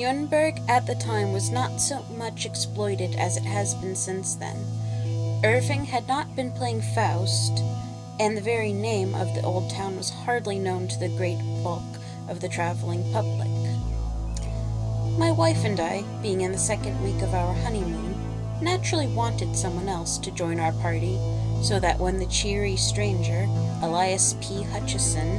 Nuremberg at the time was not so much exploited as it has been since then. Irving had not been playing Faust, and the very name of the old town was hardly known to the great bulk of the traveling public. My wife and I, being in the second week of our honeymoon, naturally wanted someone else to join our party, so that when the cheery stranger, Elias P. Hutchison,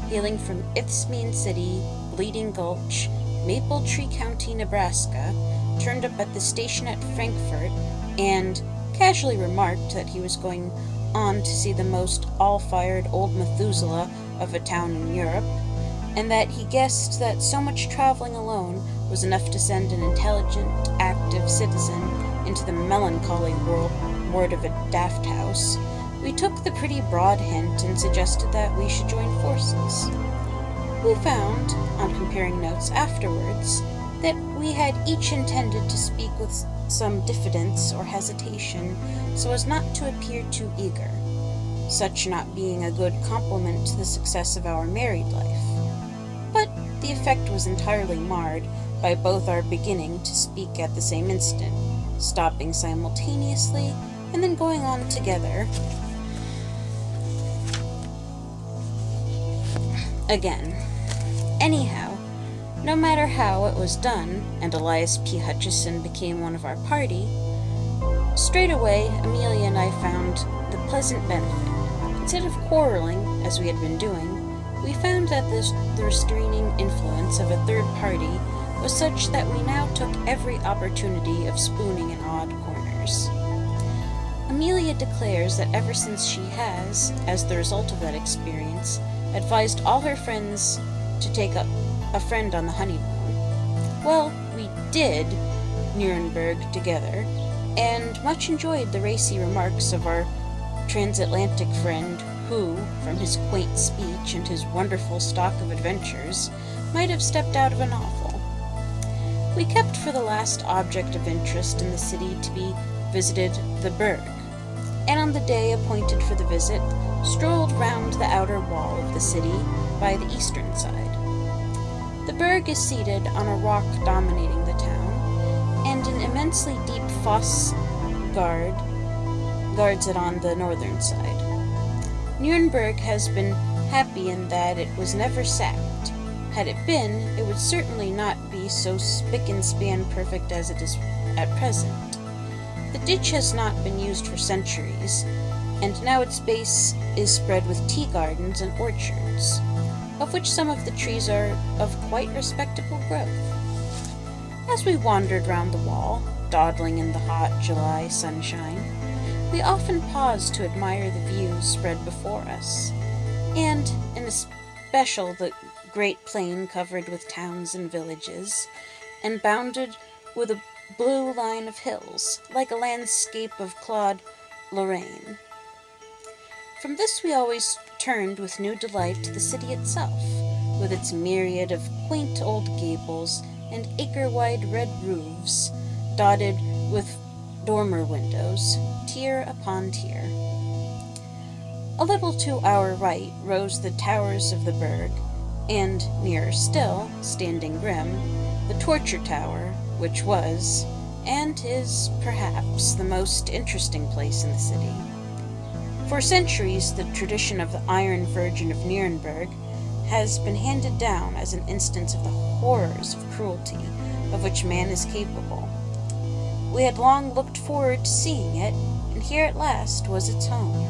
hailing from Isthmian City, Bleeding Gulch, Maple Tree County, Nebraska, turned up at the station at Frankfort and casually remarked that he was going on to see the most all-fired old Methuselah of a town in Europe, and that he guessed that so much traveling alone was enough to send an intelligent, active citizen into the melancholy ward of a daft house, we took the pretty broad hint and suggested that we should join forces. We found, on comparing notes afterwards, that we had each intended to speak with some diffidence or hesitation so as not to appear too eager, such not being a good compliment to the success of our married life. But the effect was entirely marred by both our beginning to speak at the same instant, stopping simultaneously, and then going on together again. Anyhow, no matter how it was done, and Elias P. Hutchison became one of our party, straight away Amelia and I found the pleasant benefit. Instead of quarreling, as we had been doing, we found that the restraining influence of a third party was such that we now took every opportunity of spooning in odd corners. Amelia declares that ever since she has, as the result of that experience, advised all her friends to take a friend on the honeymoon. Well, we did Nuremberg together, and much enjoyed the racy remarks of our transatlantic friend who, from his quaint speech and his wonderful stock of adventures, might have stepped out of a novel. We kept for the last object of interest in the city to be visited the Burg, and on the day appointed for the visit, strolled round the outer wall of the city by the eastern side. The Burg is seated on a rock dominating the town, and an immensely deep fosse guards it on the northern side. Nuremberg has been happy in that it was never sacked. Had it been, it would certainly not be so spick and span perfect as it is at present. The ditch has not been used for centuries, and now its base is spread with tea gardens and orchards, of which some of the trees are of quite respectable growth. As we wandered round the wall, dawdling in the hot July sunshine, we often paused to admire the views spread before us, and, in especial, the great plain covered with towns and villages, and bounded with a blue line of hills, like a landscape of Claude Lorraine. From this we always turned with new delight to the city itself, with its myriad of quaint old gables and acre-wide red roofs, dotted with dormer windows, tier upon tier. A little to our right rose the towers of the Burg, and nearer still, standing grim, the Torture Tower, which was, and is, perhaps, the most interesting place in the city. For centuries, the tradition of the Iron Virgin of Nuremberg has been handed down as an instance of the horrors of cruelty of which man is capable. We had long looked forward to seeing it, and here at last was its home.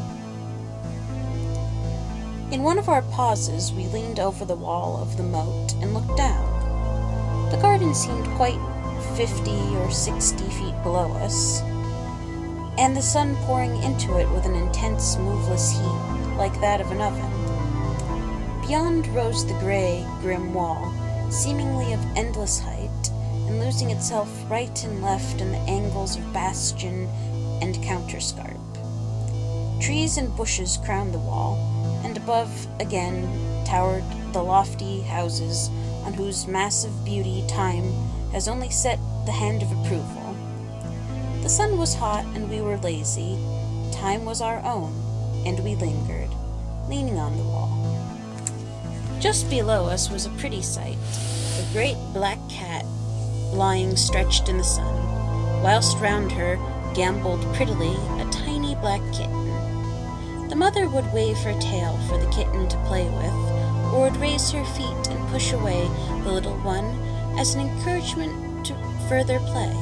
In one of our pauses, we leaned over the wall of the moat and looked down. The garden seemed quite 50 or 60 feet below us, and the sun pouring into it with an intense, moveless heat, like that of an oven. Beyond rose the gray, grim wall, seemingly of endless height, and losing itself right and left in the angles of bastion and counterscarp. Trees and bushes crowned the wall, and above again towered the lofty houses on whose massive beauty time has only set the hand of approval. The sun was hot and we were lazy. Time was our own, and we lingered, leaning on the wall. Just below us was a pretty sight. A great black cat, lying stretched in the sun, whilst round her gambolled prettily a tiny black kitten. The mother would wave her tail for the kitten to play with, or would raise her feet and push away the little one as an encouragement to further play.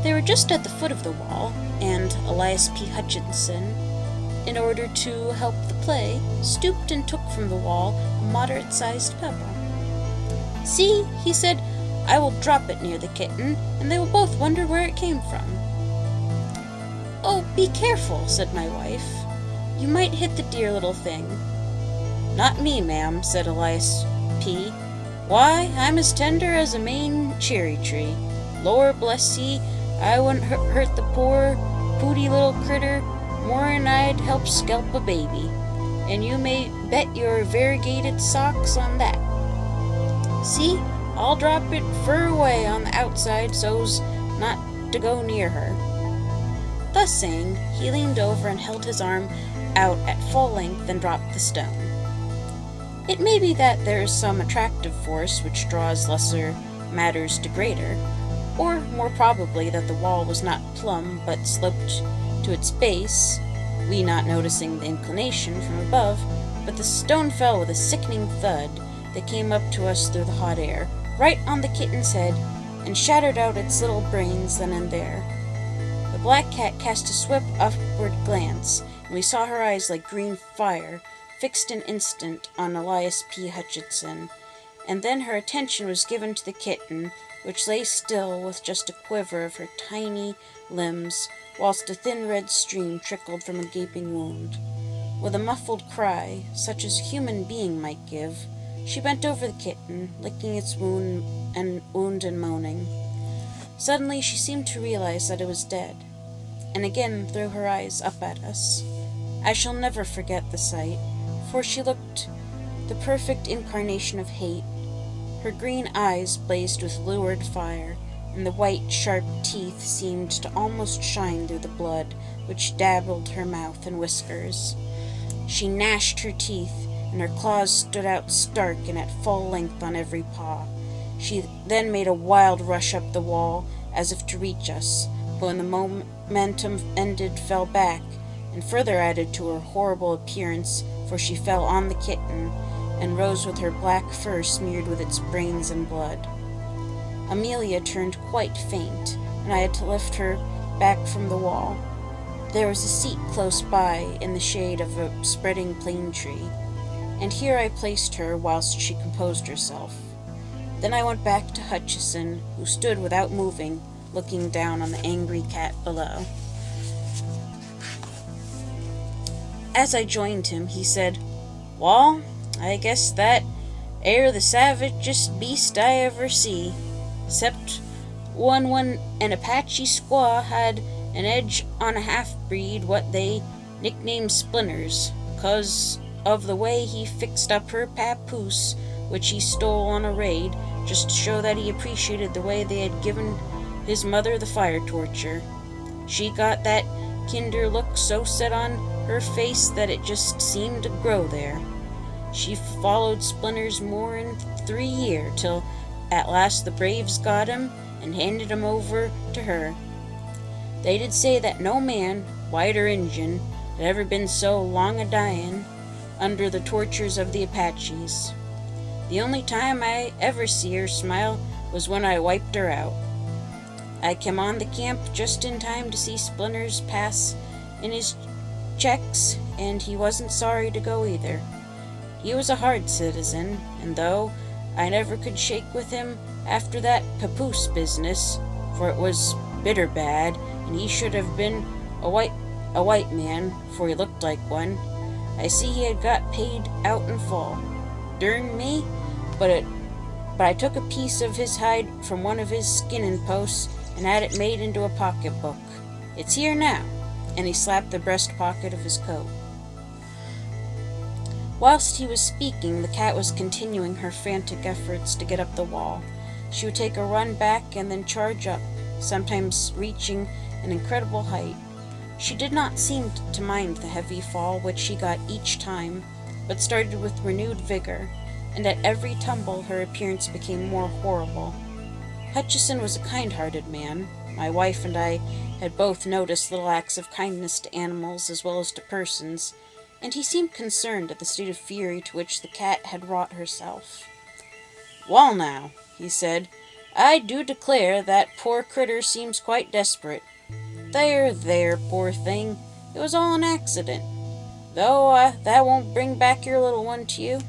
They were just at the foot of the wall, and Elias P. Hutchinson, in order to help the play, stooped and took from the wall a moderate-sized pebble. "See," he said, "I will drop it near the kitten, and they will both wonder where it came from." "Oh, be careful," said my wife. "You might hit the dear little thing." "Not me, ma'am," said Elias P. "Why, I'm as tender as a Maine cherry tree. Lor bless ye, I wouldn't hurt the poor, pooty little critter more'n I'd help scalp a baby, and you may bet your variegated socks on that. See, I'll drop it fur away on the outside so's not to go near her." Thus saying, he leaned over and held his arm out at full length and dropped the stone. It may be that there is some attractive force which draws lesser matters to greater, or more probably that the wall was not plumb but sloped to its base, we not noticing the inclination from above, but the stone fell with a sickening thud that came up to us through the hot air, right on the kitten's head, and shattered out its little brains then and there. The black cat cast a swift upward glance, and we saw her eyes like green fire, fixed an instant on Elias P. Hutchinson, and then her attention was given to the kitten, which lay still with just a quiver of her tiny limbs, whilst a thin red stream trickled from a gaping wound. With a muffled cry, such as a human being might give, she bent over the kitten, licking its wound and moaning. Suddenly she seemed to realize that it was dead, and again threw her eyes up at us. I shall never forget the sight, for she looked the perfect incarnation of hate. Her green eyes blazed with lurid fire, and the white, sharp teeth seemed to almost shine through the blood which dabbled her mouth and whiskers. She gnashed her teeth, and her claws stood out stark and at full length on every paw. She then made a wild rush up the wall, as if to reach us, but when the momentum ended, fell back, and further added to her horrible appearance, for she fell on the kitten, and rose with her black fur smeared with its brains and blood. Amelia turned quite faint, and I had to lift her back from the wall. There was a seat close by, in the shade of a spreading plane tree, and here I placed her whilst she composed herself. Then I went back to Hutchison, who stood without moving, looking down on the angry cat below. As I joined him, he said, "Wall, I guess that air the savagest beast I ever see, 'cept when an Apache squaw had an edge on a half-breed what they nicknamed Splinters, 'cause of the way he fixed up her papoose, which he stole on a raid, just to show that he appreciated the way they had given his mother the fire torture. She got that kinder look so set on her face that it just seemed to grow there. She followed Splinters more'n 3 year, till at last the braves got him and handed him over to her. They did say that no man, white or Injun, had ever been so long a-dyin' under the tortures of the Apaches. The only time I ever see her smile was when I wiped her out. I came on the camp just in time to see Splinters pass in his checks, and he wasn't sorry to go either. He was a hard citizen, and though I never could shake with him after that papoose business, for it was bitter bad, and he should have been a white man, for he looked like one, I see he had got paid out in full. Dern me, but I took a piece of his hide from one of his skinning posts and had it made into a pocketbook. It's here now," and he slapped the breast pocket of his coat. Whilst he was speaking, the cat was continuing her frantic efforts to get up the wall. She would take a run back and then charge up, sometimes reaching an incredible height. She did not seem to mind the heavy fall which she got each time, but started with renewed vigor, and at every tumble her appearance became more horrible. Hutchison was a kind-hearted man. My wife and I had both noticed little acts of kindness to animals as well as to persons, and he seemed concerned at the state of fury to which the cat had wrought herself. "Wall now," he said, "I do declare that poor critter seems quite desperate. There, poor thing, it was all an accident, though that won't bring back your little one to you.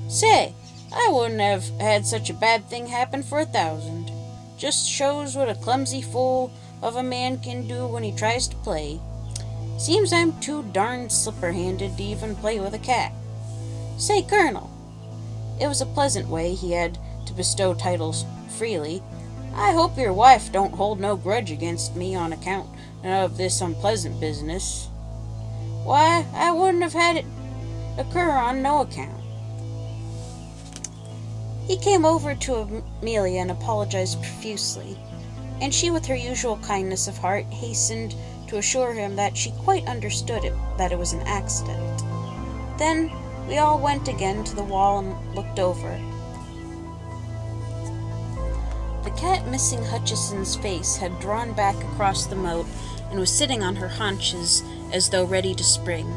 Say, I wouldn't have had such a bad thing happen for 1,000. Just shows what a clumsy fool of a man can do when he tries to play. Seems I'm too darn slipper-handed to even play with a cat. Say, Colonel," it was a pleasant way he had to bestow titles freely, "I hope your wife don't hold no grudge against me on account of this unpleasant business. Why, I wouldn't have had it occur on no account." He came over to Amelia and apologized profusely, and she, with her usual kindness of heart, hastened to assure him that she quite understood that it was an accident. Then we all went again to the wall and looked over. The cat missing Hutchison's face had drawn back across the moat and was sitting on her haunches as though ready to spring.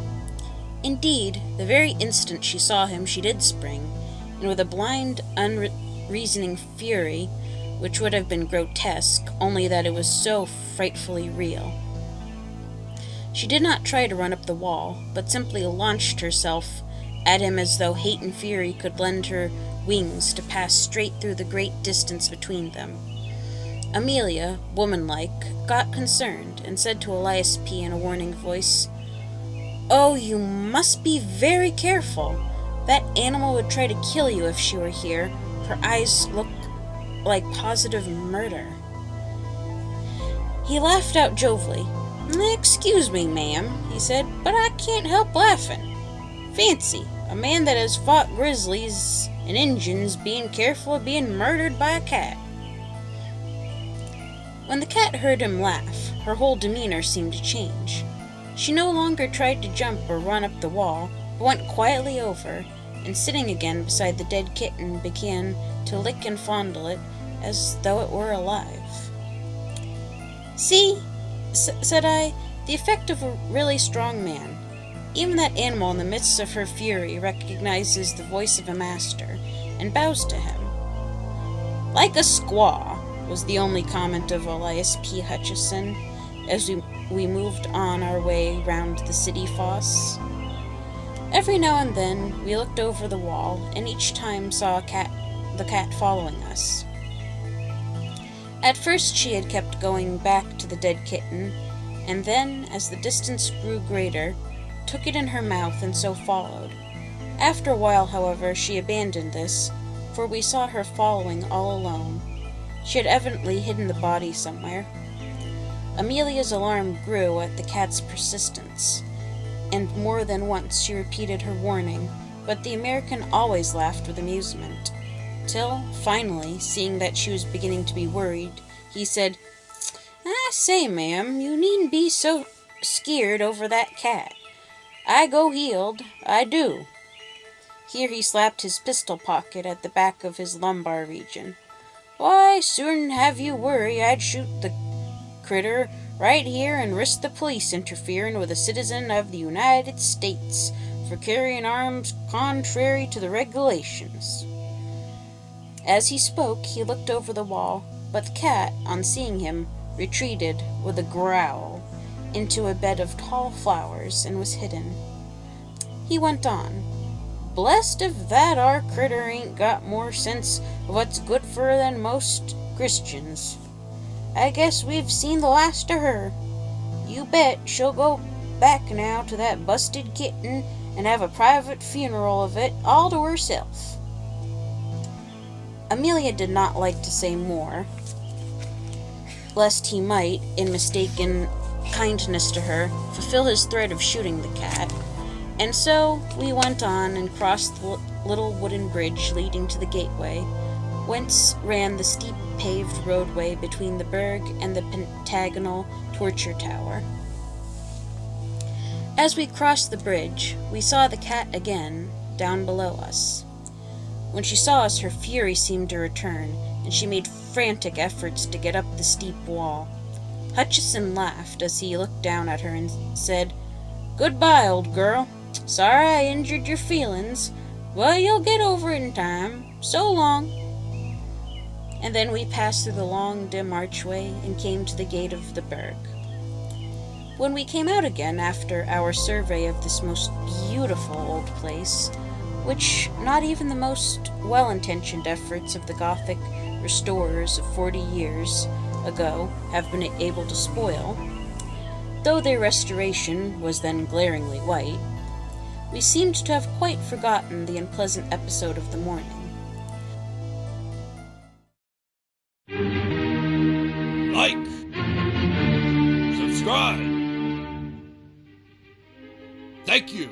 Indeed, the very instant she saw him she did spring, and with a blind, unreasoning fury, which would have been grotesque, only that it was so frightfully real. She did not try to run up the wall, but simply launched herself at him as though hate and fury could lend her wings to pass straight through the great distance between them. Amelia, womanlike, got concerned, and said to Elias P. in a warning voice, "Oh, you must be very careful. That animal would try to kill you if she were here. Her eyes look like positive murder." He laughed out jovially. "Excuse me, ma'am," he said, "but I can't help laughing. Fancy, a man that has fought grizzlies and Injuns being careful of being murdered by a cat." When the cat heard him laugh, her whole demeanor seemed to change. She no longer tried to jump or run up the wall, but went quietly over, and sitting again beside the dead kitten, began to lick and fondle it as though it were alive. "See," said I, "the effect of a really strong man. Even that animal in the midst of her fury recognizes the voice of a master, and bows to him." "Like a squaw," was the only comment of Elias P. Hutchison, as we moved on our way round the city fosse. Every now and then we looked over the wall, and each time saw the cat following us. At first she had kept going back to the dead kitten, and then, as the distance grew greater, took it in her mouth and so followed. After a while, however, she abandoned this, for we saw her following all alone. She had evidently hidden the body somewhere. Amelia's alarm grew at the cat's persistence, and more than once she repeated her warning, but the American always laughed with amusement, till, finally, seeing that she was beginning to be worried, he said, "I say, ma'am, you needn't be so skeered over that cat. I go heeled, I do." Here he slapped his pistol pocket at the back of his lumbar region. "Why, sooner'n have you worry, I'd shoot the critter right here and risk the police interfering with a citizen of the United States for carrying arms contrary to the regulations." As he spoke, he looked over the wall, but the cat, on seeing him, retreated with a growl into a bed of tall flowers and was hidden. He went on, "Blessed if that ar critter ain't got more sense of what's good for her than most Christians. I guess we've seen the last of her. You bet she'll go back now to that busted kitten and have a private funeral of it all to herself." Amelia did not like to say more, lest he might, in mistaken kindness to her, fulfill his threat of shooting the cat, and so we went on and crossed the little wooden bridge leading to the gateway, whence ran the steep paved roadway between the Burg and the pentagonal torture tower. As we crossed the bridge, we saw the cat again down below us. When she saw us, her fury seemed to return, and she made frantic efforts to get up the steep wall. Hutchison laughed as he looked down at her and said, "Goodbye, old girl. Sorry I injured your feelings. Well, you'll get over it in time. So long." And then we passed through the long, dim archway and came to the gate of the burg. When we came out again after our survey of this most beautiful old place, which not even the most well-intentioned efforts of the Gothic restorers of 40 years ago have been able to spoil, though their restoration was then glaringly white, we seemed to have quite forgotten the unpleasant episode of the morning. Like, subscribe. Thank you.